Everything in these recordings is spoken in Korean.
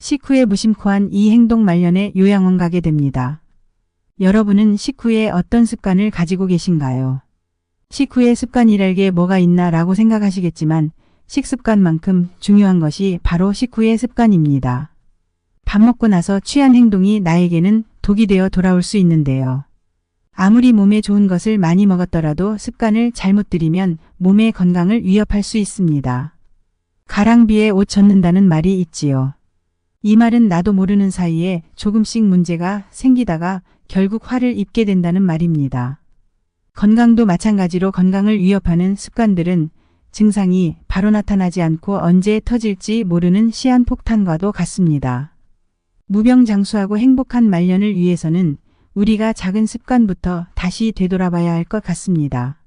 식후에 무심코한 이 행동 말년에 요양원 가게 됩니다. 여러분은 식후에 어떤 습관을 가지고 계신가요? 식후에 습관이랄 게 뭐가 있나 라고 생각하시겠지만 식습관만큼 중요한 것이 바로 식후의 습관입니다. 밥 먹고 나서 취한 행동이 나에게는 독이 되어 돌아올 수 있는데요. 아무리 몸에 좋은 것을 많이 먹었더라도 습관을 잘못 들이면 몸의 건강을 위협할 수 있습니다. 가랑비에 옷 젖는다는 말이 있지요. 이 말은 나도 모르는 사이에 조금씩 문제가 생기다가 결국 화를 입게 된다는 말입니다. 건강도 마찬가지로 건강을 위협하는 습관들은 증상이 바로 나타나지 않고 언제 터질지 모르는 시한폭탄과도 같습니다. 무병장수하고 행복한 말년을 위해서는 우리가 작은 습관부터 다시 되돌아봐야 할 것 같습니다.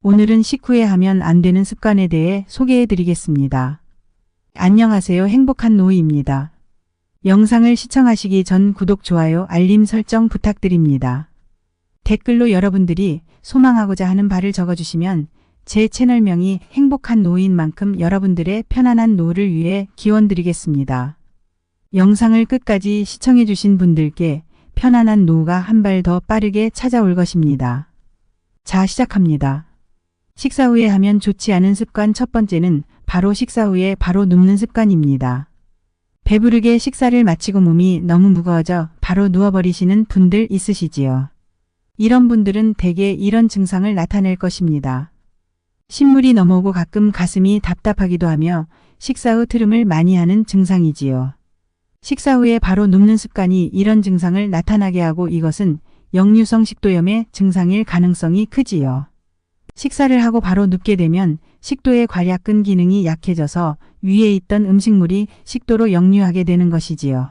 오늘은 식후에 하면 안 되는 습관에 대해 소개해 드리겠습니다. 안녕하세요. 행복한 노이입니다. 영상을 시청하시기 전 구독, 좋아요, 알림 설정 부탁드립니다. 댓글로 여러분들이 소망하고자 하는 바를 적어주시면 제 채널명이 행복한 노인 만큼 여러분들의 편안한 노후를 위해 기원드리겠습니다. 영상을 끝까지 시청해 주신 분들께 편안한 노후가 한 발 더 빠르게 찾아올 것입니다. 자, 시작합니다. 식사 후에 하면 좋지 않은 습관 첫 번째는 바로 식사 후에 바로 눕는 습관입니다. 배부르게 식사를 마치고 몸이 너무 무거워져 바로 누워버리시는 분들 있으시지요. 이런 분들은 대개 이런 증상을 나타낼 것입니다. 신물이 넘어오고 가끔 가슴이 답답하기도 하며 식사 후 트름을 많이 하는 증상이지요. 식사 후에 바로 눕는 습관이 이런 증상을 나타나게 하고 이것은 역류성 식도염의 증상일 가능성이 크지요. 식사를 하고 바로 눕게 되면 식도의 괄약근 기능이 약해져서 위에 있던 음식물이 식도로 역류하게 되는 것이지요.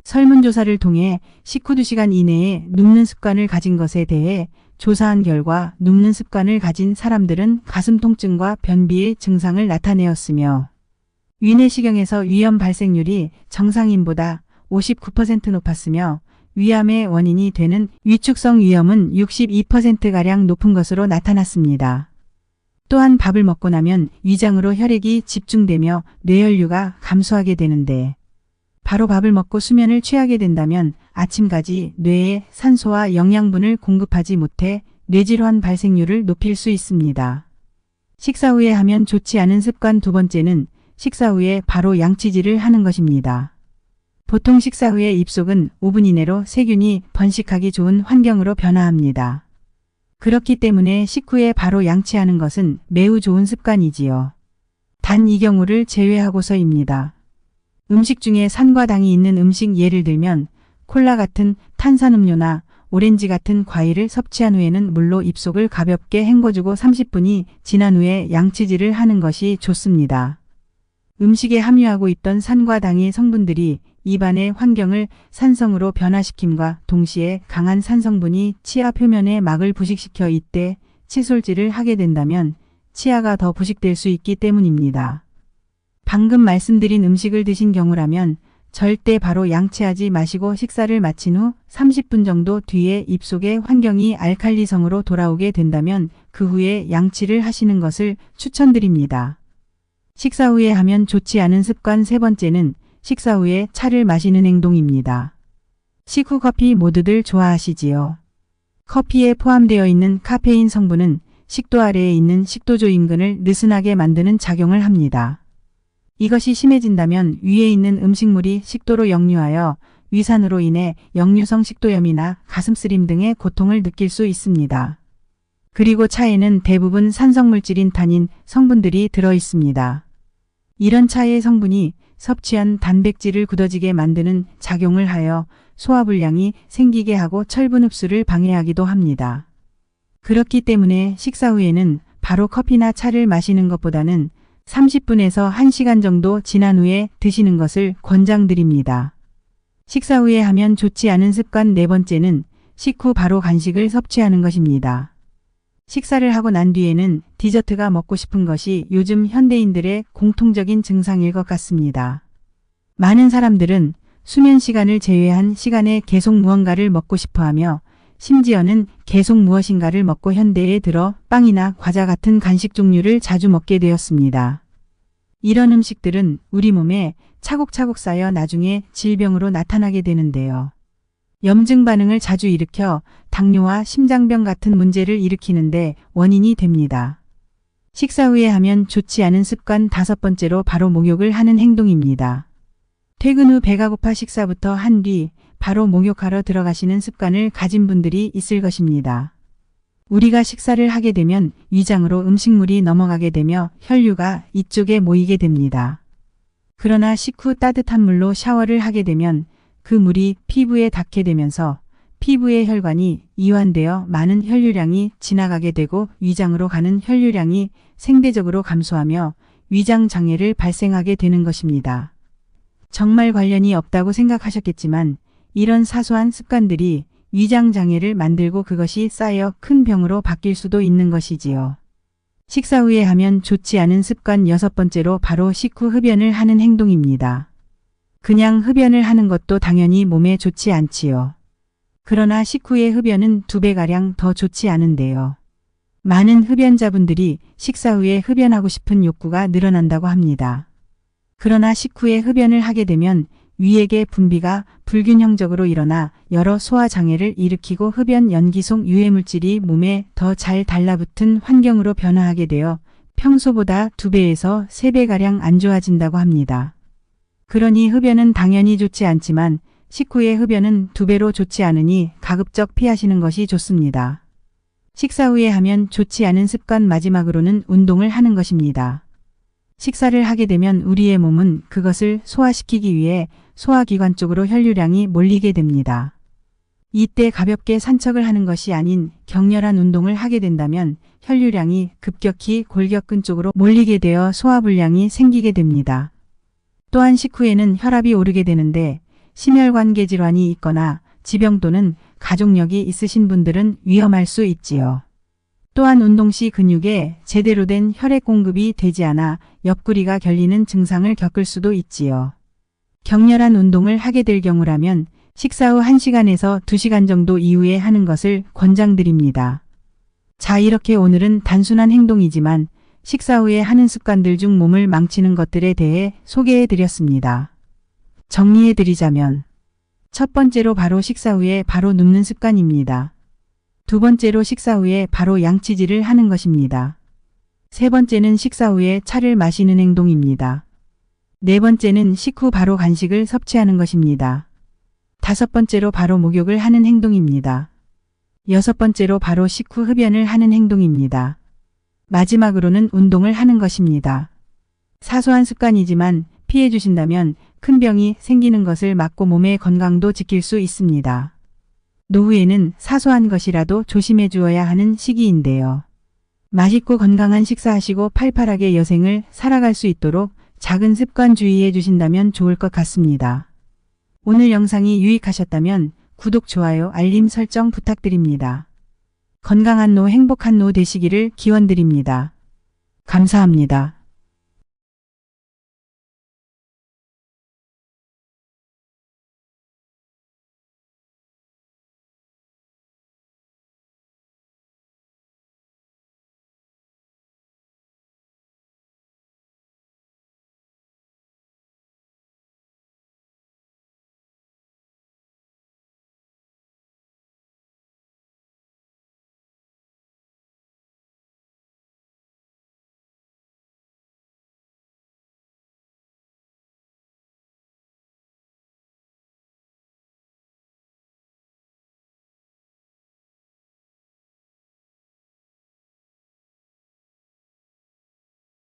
설문조사를 통해 식후 2시간 이내에 눕는 습관을 가진 것에 대해 조사한 결과 눕는 습관을 가진 사람들은 가슴 통증과 변비의 증상을 나타내었으며 위내시경에서 위염 발생률이 정상인보다 59% 높았으며 위암의 원인이 되는 위축성 위염은 62%가량 높은 것으로 나타났습니다. 또한 밥을 먹고 나면 위장으로 혈액이 집중되며 뇌혈류가 감소하게 되는데 바로 밥을 먹고 수면을 취하게 된다면 아침까지 뇌에 산소와 영양분을 공급하지 못해 뇌질환 발생률을 높일 수 있습니다. 식사 후에 하면 좋지 않은 습관 두 번째는 식사 후에 바로 양치질을 하는 것입니다. 보통 식사 후에 입속은 5분 이내로 세균이 번식하기 좋은 환경으로 변화합니다. 그렇기 때문에 식후에 바로 양치하는 것은 매우 좋은 습관이지요. 단 이 경우를 제외하고서입니다. 음식 중에 산과 당이 있는 음식 예를 들면 콜라 같은 탄산음료나 오렌지 같은 과일을 섭취한 후에는 물로 입속을 가볍게 헹궈주고 30분이 지난 후에 양치질을 하는 것이 좋습니다. 음식에 함유하고 있던 산과 당의 성분들이 입안의 환경을 산성으로 변화시킴과 동시에 강한 산성분이 치아 표면의 막을 부식시켜 이때 칫솔질을 하게 된다면 치아가 더 부식될 수 있기 때문입니다. 방금 말씀드린 음식을 드신 경우라면 절대 바로 양치하지 마시고 식사를 마친 후 30분 정도 뒤에 입속의 환경이 알칼리성으로 돌아오게 된다면 그 후에 양치를 하시는 것을 추천드립니다. 식사 후에 하면 좋지 않은 습관 세 번째는 식사 후에 차를 마시는 행동입니다. 식후 커피 모두들 좋아하시지요. 커피에 포함되어 있는 카페인 성분은 식도 아래에 있는 식도조 인근을 느슨하게 만드는 작용을 합니다. 이것이 심해진다면 위에 있는 음식물이 식도로 역류하여 위산으로 인해 역류성 식도염이나 가슴쓰림 등의 고통을 느낄 수 있습니다. 그리고 차에는 대부분 산성물질인 타닌 성분들이 들어 있습니다. 이런 차의 성분이 섭취한 단백질을 굳어지게 만드는 작용을 하여 소화불량이 생기게 하고 철분 흡수를 방해하기도 합니다. 그렇기 때문에 식사 후에는 바로 커피나 차를 마시는 것보다는 30분에서 1시간 정도 지난 후에 드시는 것을 권장드립니다. 식사 후에 하면 좋지 않은 습관 네 번째는 식후 바로 간식을 섭취하는 것입니다. 식사를 하고 난 뒤에는 디저트가 먹고 싶은 것이 요즘 현대인들의 공통적인 증상일 것 같습니다. 많은 사람들은 수면 시간을 제외한 시간에 계속 무언가를 먹고 싶어하며 심지어는 계속 무엇인가를 먹고 현대에 들어 빵이나 과자 같은 간식 종류를 자주 먹게 되었습니다. 이런 음식들은 우리 몸에 차곡차곡 쌓여 나중에 질병으로 나타나게 되는데요. 염증 반응을 자주 일으켜 당뇨와 심장병 같은 문제를 일으키는데 원인이 됩니다. 식사 후에 하면 좋지 않은 습관 5번째로 바로 목욕을 하는 행동입니다. 퇴근 후 배가 고파 식사부터 한 뒤 바로 목욕하러 들어가시는 습관을 가진 분들이 있을 것입니다. 우리가 식사를 하게 되면 위장으로 음식물이 넘어가게 되며 혈류가 이쪽에 모이게 됩니다. 그러나 식후 따뜻한 물로 샤워를 하게 되면 그 물이 피부에 닿게 되면서 피부의 혈관이 이완되어 많은 혈류량이 지나가게 되고 위장으로 가는 혈류량이 생대적으로 감소하며 위장 장애를 발생하게 되는 것입니다. 정말 관련이 없다고 생각하셨겠지만 이런 사소한 습관들이 위장 장애를 만들고 그것이 쌓여 큰 병으로 바뀔 수도 있는 것이지요. 식사 후에 하면 좋지 않은 습관 6번째로 바로 식후 흡연을 하는 행동입니다. 그냥 흡연을 하는 것도 당연히 몸에 좋지 않지요. 그러나 식후의 흡연은 2배가량 더 좋지 않은데요. 많은 흡연자분들이 식사 후에 흡연하고 싶은 욕구가 늘어난다고 합니다. 그러나 식후에 흡연을 하게 되면 위액의 분비가 불균형적으로 일어나 여러 소화 장애를 일으키고 흡연 연기속 유해물질이 몸에 더 잘 달라붙은 환경으로 변화하게 되어 평소보다 2배에서 3배가량 안 좋아진다고 합니다. 그러니 흡연은 당연히 좋지 않지만 식후의 흡연은 2배로 좋지 않으니 가급적 피하시는 것이 좋습니다. 식사 후에 하면 좋지 않은 습관 마지막으로는 운동을 하는 것입니다. 식사를 하게 되면 우리의 몸은 그것을 소화시키기 위해 소화기관 쪽으로 혈류량이 몰리게 됩니다. 이때 가볍게 산책을 하는 것이 아닌 격렬한 운동을 하게 된다면 혈류량이 급격히 골격근 쪽으로 몰리게 되어 소화불량이 생기게 됩니다. 또한 식후에는 혈압이 오르게 되는데 심혈관계 질환이 있거나 지병 또는 가족력이 있으신 분들은 위험할 수 있지요. 또한 운동 시 근육에 제대로 된 혈액 공급이 되지 않아 옆구리가 결리는 증상을 겪을 수도 있지요. 격렬한 운동을 하게 될 경우라면 식사 후 1시간에서 2시간 정도 이후에 하는 것을 권장드립니다. 자, 이렇게 오늘은 단순한 행동이지만 식사 후에 하는 습관들 중 몸을 망치는 것들에 대해 소개해 드렸습니다. 정리해 드리자면 첫 번째로 바로 식사 후에 바로 눕는 습관입니다. 두 번째로 식사 후에 바로 양치질을 하는 것입니다. 세 번째는 식사 후에 차를 마시는 행동입니다. 네 번째는 식후 바로 간식을 섭취하는 것입니다. 다섯 번째로 바로 목욕을 하는 행동입니다. 여섯 번째로 바로 식후 흡연을 하는 행동입니다. 마지막으로는 운동을 하는 것입니다. 사소한 습관이지만 피해 주신다면 큰 병이 생기는 것을 막고 몸의 건강도 지킬 수 있습니다. 노후에는 사소한 것이라도 조심해 주어야 하는 시기인데요. 맛있고 건강한 식사하시고 팔팔하게 여생을 살아갈 수 있도록 작은 습관 주의해 주신다면 좋을 것 같습니다. 오늘 영상이 유익하셨다면 구독, 좋아요, 알림 설정 부탁드립니다. 건강한 노, 행복한 노 되시기를 기원드립니다. 감사합니다.